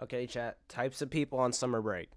Okay, chat. Types of people on summer break.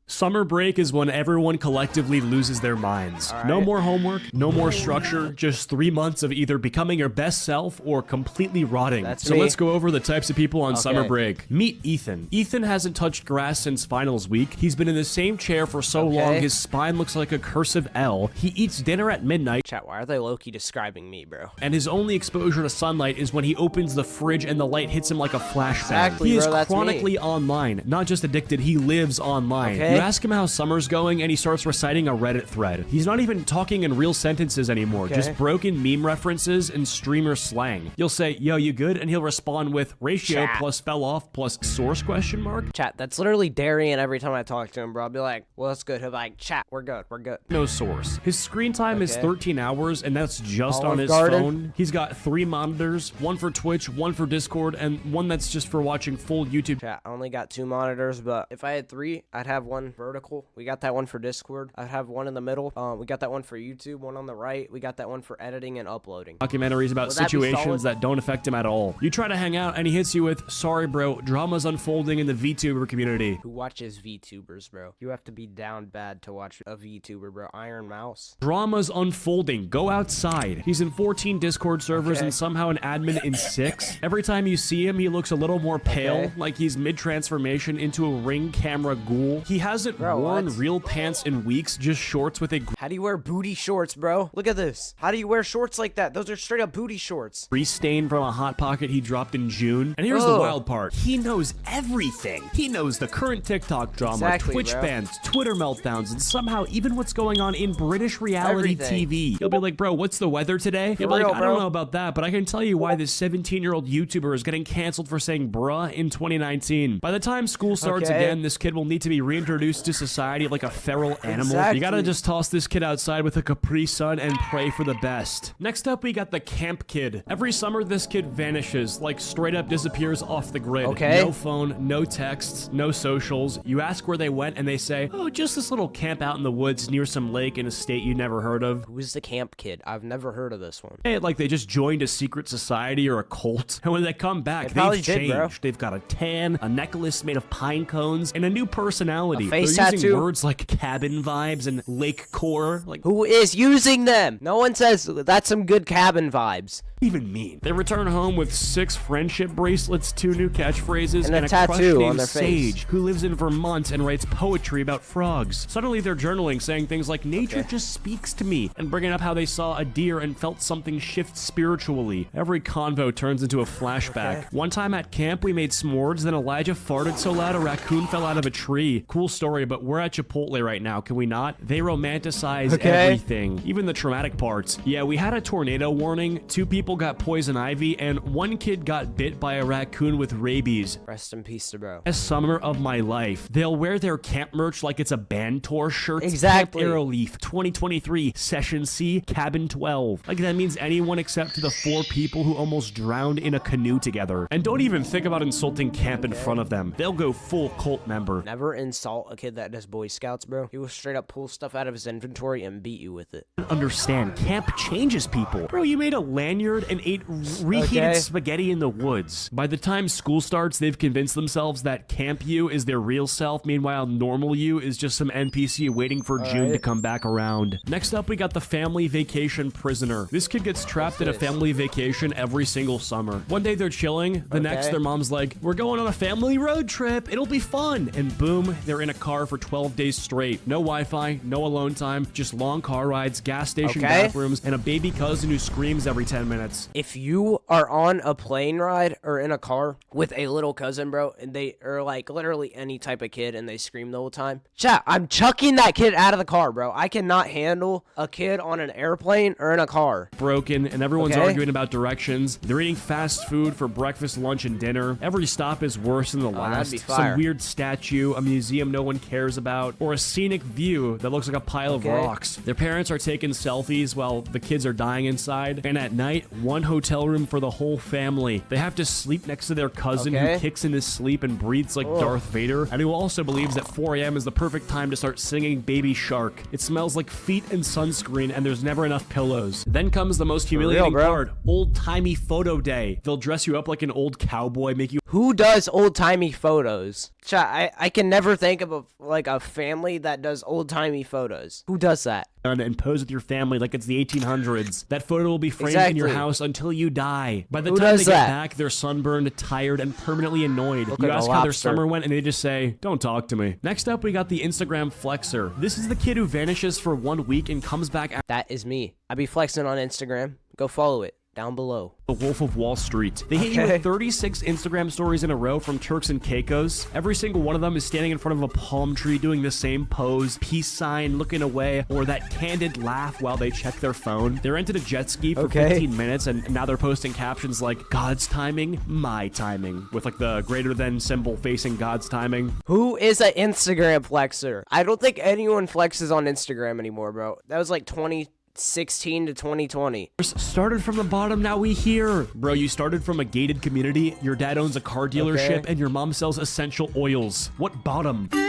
Summer break is when everyone collectively loses their minds. All right. No more homework, no more structure, just 3 months of either becoming your best self or completely rotting. That's so me. let's go over the types of people on summer Okay. break. Meet Ethan. Ethan hasn't touched grass since finals week. He's been in the same chair for so long his spine looks like a cursive L. He eats dinner at midnight. Chat, why are they low-key describing me, bro? And his only exposure to sunlight is when he opens the fridge and the light hits him like a flashbang. Exactly, he is bro, that's me. chronically online, not just addicted, he lives online. Okay. You ask him how summer's going and he starts reciting a Reddit thread. He's not even talking in real sentences anymore, just broken meme references and streamer slang. You'll say, yo, you good? And he'll respond with ratio Chat. plus fell off plus source question mark. Chat, that's literally Darian every time I talk to him, bro. I'll be like, well, that's good. He'll be like, chat, we're good, we're good. No source. His screen time is 13 hours, and that's just on Olive his Garden. phone. He's got 3 monitors, one for Twitch, one for Discord, and one that's just for watching full YouTube. Chat, I only got 2 monitors, but if I had 3, I'd have one vertical. We got that one for Discord. I'd have one in the middle. We got that one for YouTube, one on the right. We got that one for editing and uploading. Documentaries about Would that be situations solid? that don't affect him at all. You try to hang out, and he hits you with, sorry bro, drama's unfolding in the VTuber community. Who watches VTubers, bro? You have to be down bad to watch a VTuber, bro. Iron Mouse. Drama's unfolding. Go outside. He's in 14 Discord servers and somehow an admin in 6. Every time you see him, he looks a little more pale, like he's mid-transformation into a ring camera ghoul. He hasn't worn what? real pants in weeks, just shorts with a How do you wear booty shorts, bro? Look at this. How do you wear shorts like that? Those are straight up booty shorts. grease stain from a Hot Pocket he dropped in June. And here's the Ugh. wild part. He knows everything. He knows the current TikTok drama, Exactly, Twitch bro. bans, Twitter meltdowns, and somehow even what's going on in British reality Everything. TV. You'll be like, bro, what's the weather today? You'll be real, like, I don't bro. know about that, but I can tell you why this 17-year-old YouTuber is getting canceled for saying bruh in 2019. By the time school starts again, this kid will need to be reintroduced to society like a feral animal. You gotta Exactly. just toss this kid outside with a Capri Sun and pray for the best. Next up, we got the camp kid. Every summer, this kid vanishes, like straight up disappears off the grid. Okay. No phone, no texts, no socials. You ask where they went and they say, oh, just this little camp out in the woods near some lake in a state you never heard of. Who's the camp kid? I've never heard of this one. Hey, like they just joined a secret society or a cult. And when they come back, They probably they've did, bro. changed. They've got a tan, a necklace made of pine cones, and a new personality. A face They're using tattoo. words like cabin vibes and lake core. Like, Who is using them? No one says that's some good cabin vibes. even mean? They return home with 6 friendship bracelets, 2 new catchphrases, And a a tattoo crush named on their face. Sage, who lives in Vermont and writes poetry about frogs. Suddenly they're journaling, saying things like, nature just speaks to me, and bringing up how they saw a deer and felt something shift spiritually. Every convo turns into a flashback. One time at camp, we made s'mores, then Elijah farted so loud a raccoon fell out of a tree. Cool story, but we're at Chipotle right now, can we not? They romanticize everything, even the traumatic parts. Yeah, we had a tornado warning, 2 people got poison ivy, and 1 kid got bit by a raccoon with rabies. Rest in peace to bro. Best summer of my life. They'll wear their camp merch like it's a band tour shirt. Exactly. Camp Aeroleaf 2023 Session C Cabin 12. Like that means anyone except the 4 people who almost drowned in a canoe together. And don't even think about insulting camp in front of them. They'll go full cult member. Never insult a kid that does Boy Scouts, bro. He will straight up pull stuff out of his inventory and beat you with it. Understand, camp changes people. Bro, you made a lanyard and ate reheated spaghetti in the woods. By the time school starts, they've convinced themselves that camp you is their real self, meanwhile normal you is just some NPC waiting for June to come back around. Next up, we got the family vacation prisoner. This kid gets trapped in a family vacation every single summer. One day they're chilling, the next their mom's like, we're going on a family road trip, it'll be fun. And boom, they're in a car for 12 days straight. No Wi-Fi, no alone time, just long car rides, gas station bathrooms, and a baby cousin who screams every 10 minutes. If you are on a plane ride or in a car with a little cousin, bro, and they are like literally any type of kid and they scream the whole time, chat, I'm chucking that kid out of the car, bro. I cannot handle a kid on an airplane or in a car. Broken, and everyone's arguing about directions. They're eating fast food for breakfast, lunch, and dinner. Every stop is worse than the that'd last. be fire. Some weird statue, a museum no one cares about, or a scenic view that looks like a pile of rocks. Their parents are taking selfies while the kids are dying inside. And at night, one hotel room for for the whole family. They have to sleep next to their cousin who kicks in his sleep and breathes like Darth Vader, and who also believes that 4 a.m. is the perfect time to start singing Baby Shark. It smells like feet and sunscreen, and there's never enough pillows. Then comes the most humiliating part, old-timey photo day. They'll dress you up like an old cowboy, make you... Who does old-timey photos? Chat, I can never think of a family that does old-timey photos. Who does that? And pose with your family like it's the 1800s. That photo will be framed in your house until you die. By the time they get back, they're sunburned, tired, and permanently annoyed. You ask how their summer went, and they just say, "Don't talk to me." Next up, we got the Instagram flexer. This is the kid who vanishes for 1 week and comes back. That is me. I be flexing on Instagram. Go follow it. Down below. The Wolf of Wall Street. They hit you with 36 Instagram stories in a row from Turks and Caicos. Every single one of them is standing in front of a palm tree doing the same pose, peace sign, looking away, or that candid laugh while they check their phone. They rented a jet ski for 15 minutes, and now they're posting captions like, "God's timing, my timing," with like the greater than symbol facing God's timing. Who is an Instagram flexer? I don't think anyone flexes on Instagram anymore, bro. That was like 2016 to 2020. Started from the bottom, now we here. Bro, you started from a gated community, your dad owns a car dealership, and your mom sells essential oils. What bottom? Who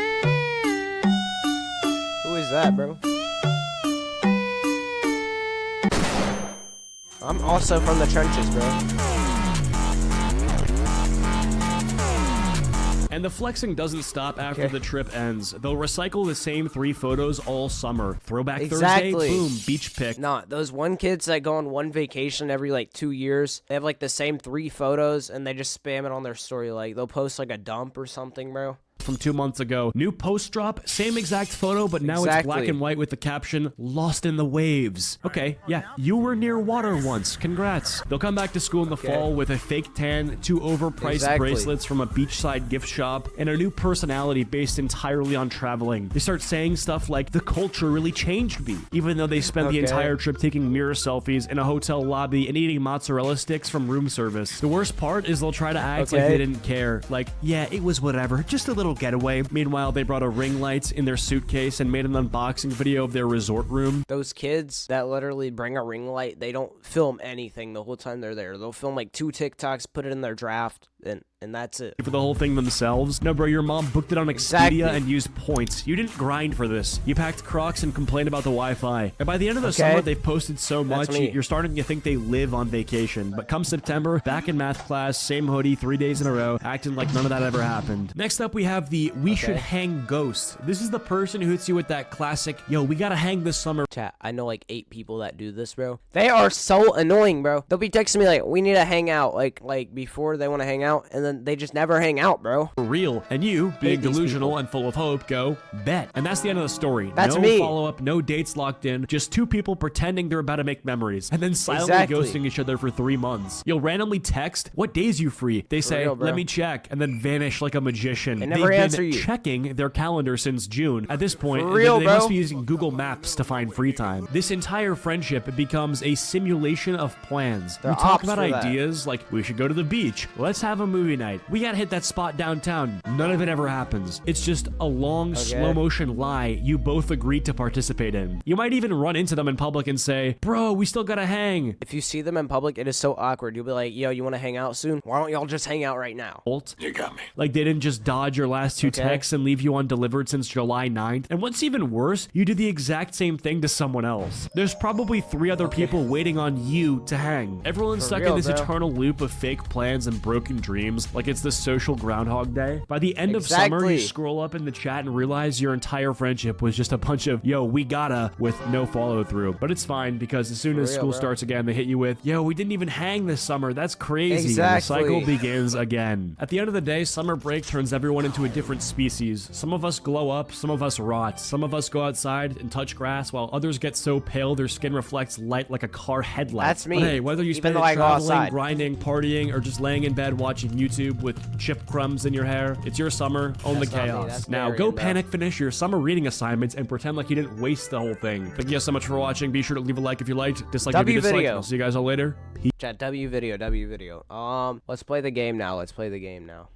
is that, bro? I'm also from the trenches, bro. And the flexing doesn't stop after the trip ends. They'll recycle the same 3 photos all summer. Throwback Thursday, boom, beach pic. Nah, those kids that go on one vacation every like 2 years, they have like the same 3 photos and they just spam it on their story. Like they'll post like a dump or something, bro. From 2 months ago. New post drop, same exact photo, but now it's black and white with the caption, "Lost in the waves." Okay, yeah, you were near water once. Congrats. They'll come back to school in the fall with a fake tan, 2 overpriced bracelets from a beachside gift shop, and a new personality based entirely on traveling. They start saying stuff like, "The culture really changed me," even though they spent the entire trip taking mirror selfies in a hotel lobby and eating mozzarella sticks from room service. The worst part is they'll try to act like they didn't care. Like, "Yeah, it was whatever, just a little getaway." Meanwhile, they brought a ring light in their suitcase and made an unboxing video of their resort room. Those kids that literally bring a ring light, they don't film anything the whole time they're there. They'll film like 2 TikToks, put it in their draft, and that's it. For the whole thing themselves? No, bro, your mom booked it on Expedia and used points. You didn't grind for this. You packed Crocs and complained about the Wi-Fi. And by the end of the summer, they've posted so much, you're starting to think they live on vacation. But come September, back in math class, same hoodie, 3 days in a row, acting like none of that ever happened. Next up, we have the "we should hang ghost." This is the person who hits you with that classic, "Yo, we gotta hang this summer." Chat, I know like 8 people that do this, bro. They are so annoying, bro. They'll be texting me like, "We need to hang out," like before they want to hang out, and then they just never hang out, bro. For real. And you, being delusional and full of hope, go, "Bet." And that's the end of the story. That's no me. follow-up, no dates locked in, just 2 people pretending they're about to make memories, and then silently ghosting each other for 3 months. You'll randomly text, "What days you free?" They say, "Let me check," and then vanish like a magician. They never answer you. Checking their calendar since June. At this point, they must be using Google Maps to find free time. This entire friendship becomes a simulation of plans. We talk about ideas like, "We should go to the beach. Let's have a movie night. We gotta hit that spot downtown." None of it ever happens. It's just a long, slow motion lie you both agreed to participate in. You might even run into them in public and say, "Bro, we still gotta hang." If you see them in public, it is so awkward. You'll be like, "Yo, you want to hang out soon? Why don't y'all just hang out right now?" You got me. Like they didn't just dodge your last 2 texts and leave you undelivered since July 9th. And what's even worse, you do the exact same thing to someone else. There's probably 3 other people waiting on you to hang. Everyone's stuck in this eternal loop of fake plans and broken dreams, like it's the social Groundhog Day. By the end of summer, you scroll up in the chat and realize your entire friendship was just a bunch of, "Yo, we gotta," with no follow through. But it's fine, because as soon as school starts again, they hit you with, "Yo, we didn't even hang this summer. That's crazy." And the cycle begins again. At the end of the day, summer break turns everyone into a different species. Some of us glow up, some of us rot. Some of us go outside and touch grass, while others get so pale their skin reflects light like a car headlight. That's me. But hey, whether you spend it traveling, grinding, partying, or just laying in bed watching YouTube with chip crumbs in your hair, it's your summer, own the chaos. Now go panic finish your summer reading assignments and pretend like you didn't waste the whole thing. Thank you guys so much for watching. Be sure to leave a like if you liked, dislike if you disliked. I'll see you guys all later. Chat, W video. Let's play the game now.